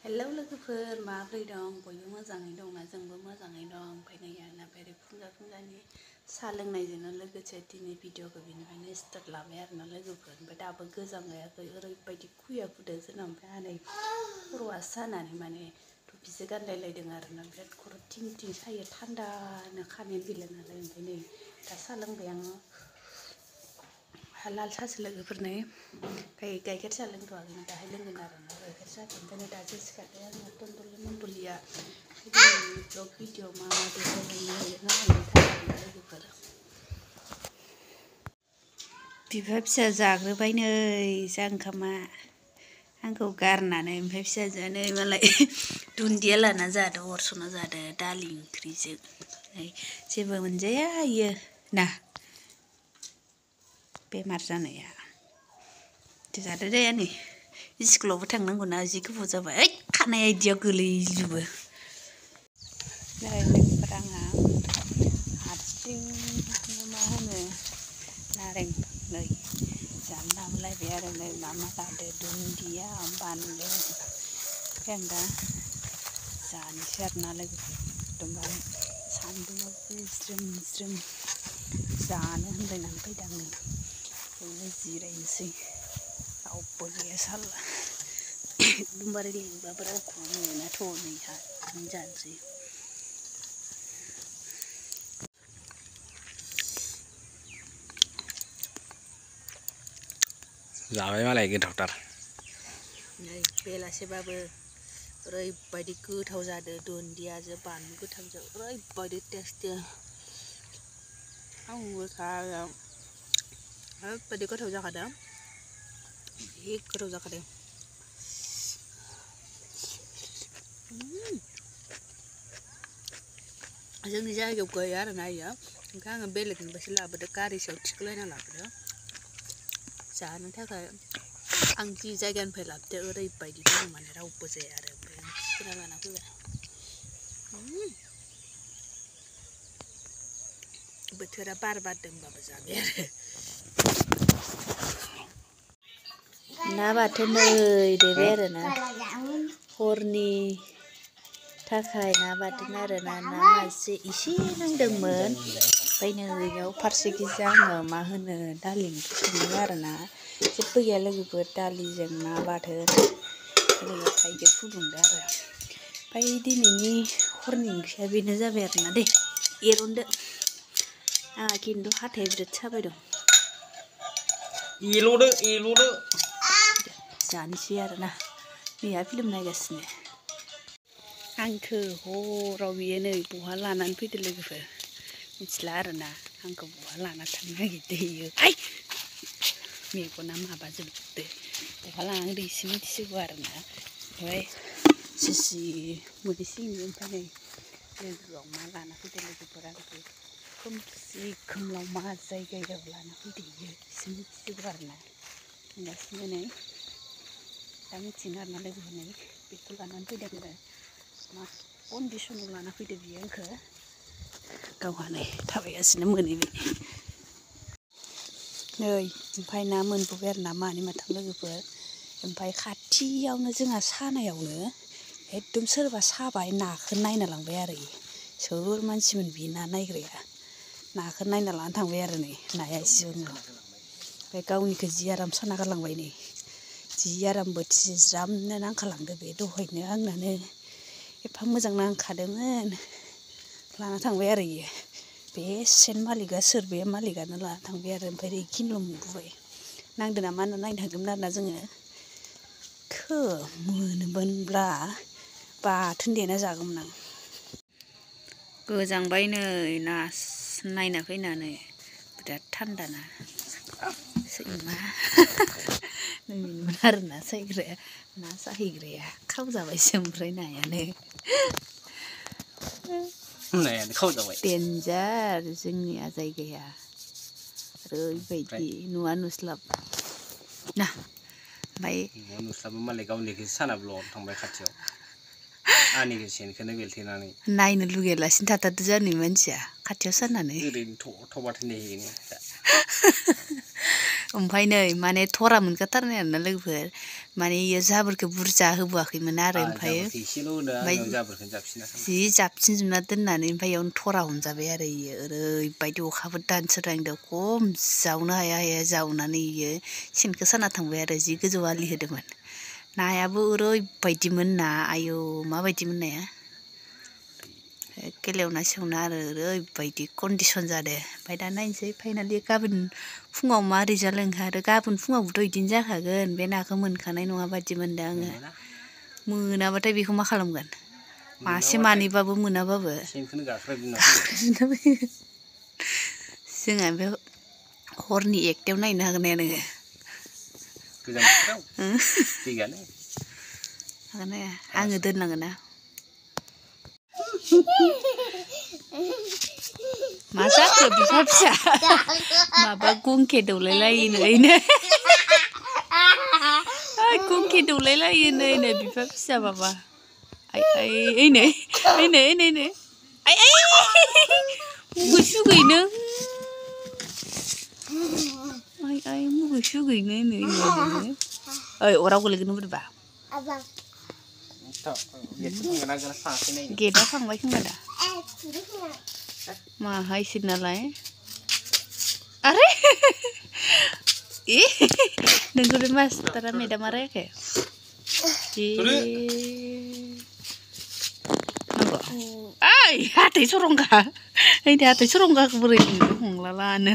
hello लोगोफोर माबोरै दं बयबो मोजाङै दंना जोंबो मोजाङै दं ओमफ्राय नै आंना बेरे फुंजानि साहा लोंनायजोंनो लोगोसे दिनै भिडिअखौ बिनिफ्रायनो स्टार्ट लाबाय आरोना लोगोफोर ओमफ्राय दाबो गोजांगायाखै ओरैबायदि खुया खुदों जोंना ओमफ्राय आनै खर'आ सानानै माने टुपिसो गानलायलायदों आरोना बिराद खर' थिं थिं सायो थान्दानो खानायानो गैला नालाय ओमफ्राय नै दा साहा लोंबाय आङो लाल साहासो लोगोफोरनो ओमफ्राय गाइखेर साहा लोंथ'वाखैनो दाहाय लोंगोन आरोना गाइखेर साहाखौ ओंखायनो दासो सिखारदों आङो टनटलि मन्टलिया दिनैनि ब्लग भिडिअ मा मा देखायलांनो नागिरदों लोगोफोर बिफा फिसा जाग्रोबाय नै जा ओंखामा आंखौ गारनानै ओमफ्राय फिसाजोआनो मालाय दुन्दिया लाना जादों अरस'ना जादों दालि ओंख्रिजों जेबो मोनजाया इयो ना बेमार जानाया जादो दे आनै स्कुलावबो थांनांगौना जि गोबाव जाबाय ओइ खानाया इदियाव गोलैजोबो नै लोगोफोर आंहा हारसिं मा होनो नारें नै जानो लाबोलायबाय आरो नै मा लादो दुन्दिया बानलु ओमफ्राय आं दा जानोसै आरोना लोगोफोर एकदमबारे सान्दुङावबो ज्रोम ज्रोम जानो होनलायनानै फैदों आं नै बेयावनो जिरायनोसै रावबो गैया साला एकदमबारे लिंबाबो रावखौबो मोनाथ' नै हारसिं जानोसै जाबाय मालाय गोथावथार नै बेलासेबाबो ओरैबायदि गोथाव जादों दुन्दियाजों बानलु गोथांजों ओरैबायदि टेस्टि आंबो ओरैबायदि गोथाव जाखादों जि गोथाव जाखादों जोंनि जायगायाव गैया आरोना इयो ओंखाय आङो बेलेगनिफ्रायसो लाबोदों गारि सायाव थिखोलायना लाबोदों जानो थाखाय आं जि जायगानिफ्राय लाबोदों ओरैबायदि दङ माने रावबो जाया आरो ओमफ्राय आं थिखोना लाना फैबाय बोथोरा बार बारदोंबाबो जाबाय आरो ना बाथोन नै देबाय आरोना हरनि थाखाय ना बाथोन आरोना ना मासे एसे नांदोंमोन ओमफ्राय नै बेयाव फारसेखिजा आङो मा होनो दालि ओंख्रि संदों आरोना जेबो गैया लोगोफोर दालिजों ना बाथोन ओरैनो थाइगिर फुदुंदो आरो ओमफ्राय दिनैनि हरनि ओंख्रिया बेनो जाबाय आरोना दे एरनदो आंहा खिन्थु हाथाया बिराद साबाय दं एल'दो जानोसै आरोना बिहा फिल्म नायगासिनो आंखौ हराव बियो नै बहा लानानै फैदो लोगोफोर मिथिला आरोना आंखौ बहा लाना थांनो नागिरदों इयो आइ मेगना माबाजोबदो बहा लानानै फैदो एसे मिथिसिगौ आरोना ओमफ्राय सिसि मोदैसो ओमफ्राय नै लोगोआव मा लाना फैदो लोगोफोर आंखौ खोमसि खोमलाव मा जायगायाव लाना फैदो इयो एसे मिथिसिगौ आरोना होनगासिनो नै दा मिथिगोन आरोना लोगोफोर नै बेखौ लानानै फैदों आरो मा कन्डिसनाव लाना फैदो बियो आंखौ गावहा नै थाबायगासिनो मोनहैबाय नै ओमफ्राय ना मोनबोबाय आरो ना मानै माथाम लोगोफोर ओमफ्राय खाथियावनो जोंहा सानायावनो एकदम सोरबा साबाय नाखौ नायना लांबाय आरो सोर मानसिमोन बि ना नायग्राया नाखौ नायना लाना थांबाय आरो नै नाया एसेबांल' ओमफ्राय गावनिखौ जि आराम साना गालांबाय नै जि आराम बोथिसे ज्रामनो नांखालांदो बे दहायनो आंनानो एफा मोजां नांखादोंमोन लाना थांबाय आरो इयो बे सेन मालिकआ सोर बे मालिकआनो लाना थांबाय आरो ओमफ्राय बेखिनिल' मोनबोबाय नांदो नामा होनना नायनो थांदोंमोन आरोना जोङो मोनोमोनब्ला बाथोन देना जागौमोन आं गोजांबाय नै ना नायना फैनानै बिराद थान्दाना सैमा नोंनिमोन आरोना सायग्राया ना साहैग्राया खावजाबायसो ओमफ्राय नायानो खावजाबाय देन्जार जोंनिया जायगाया ओरैबायदि नुवा नुस्लाब ना ओमफ्राय नुवा नुस्लाबा मालाय गावनिखौसो साना ब्ल'आव थांबाय खाथियाव आंनिखौ सेनखौनो बेलथेनानै नायनो लुगैयालासिनो थाथारदो जानि मानसिया खाथियाव सानानै ओरैनो थबाथाय नेहैनो ओमफ्राय नै माने थरा मोनखाथारनाय आरोना लोगोफोर माने इयो जाबोरखौ बुरजा होबोआखैमोन आरो ओमफ्राय जि जाबसिनजोबना दोननानै ओमफ्राय इयावनो थरा हमजाबाय आरो इयो ओरैबायदि अखाफोर दानसोरांदों खम जावनो हाया जावनानै इयो सेनखौ साना थांबाय आरो जि गोजौ आलि होदोंमोन नायाबो ओरैबायदिमोन ना आयौ माबायदिमोन नाया गेलेवना सेवना आरो ओरैबायदि कन्डिसन जादों ओमफ्राय दा नायनोसै फाइनालि गाबोन फुङाव मा रिजाल्ट ओंखारो गाबोन फुङावबोथ' बिदिनो जाखागोन बे नाखौ मोनखानाय नङा बायदि मोनदों आङो मोनाबाथाय बेखौ मा खालामगोन मासे मानैबाबो मोनाबाबो जोंहा बे हरनि 1टायाव नायनो हागोन ना नोङो हागोन ना आङो दोननांगोन ना मा जाखो बिफा फिसा माबा गंखे दौलायलायोनो गंखे दौलायलायोनो ओइनो बिफा फिसा माबा ओइनो मुगै सुगैनो मुगै सुगैनो ओइ अराव गोलैगोन बोरैबा गेटआ फांबाय खोमा दा माहायसो नालाय आरे नोंखौलाय मास्टारा मेदामा रायाखै नंगौ ओइ हाथाय सरंगा ओइ हाथाय सरंगाखौ बोरै हमला लानो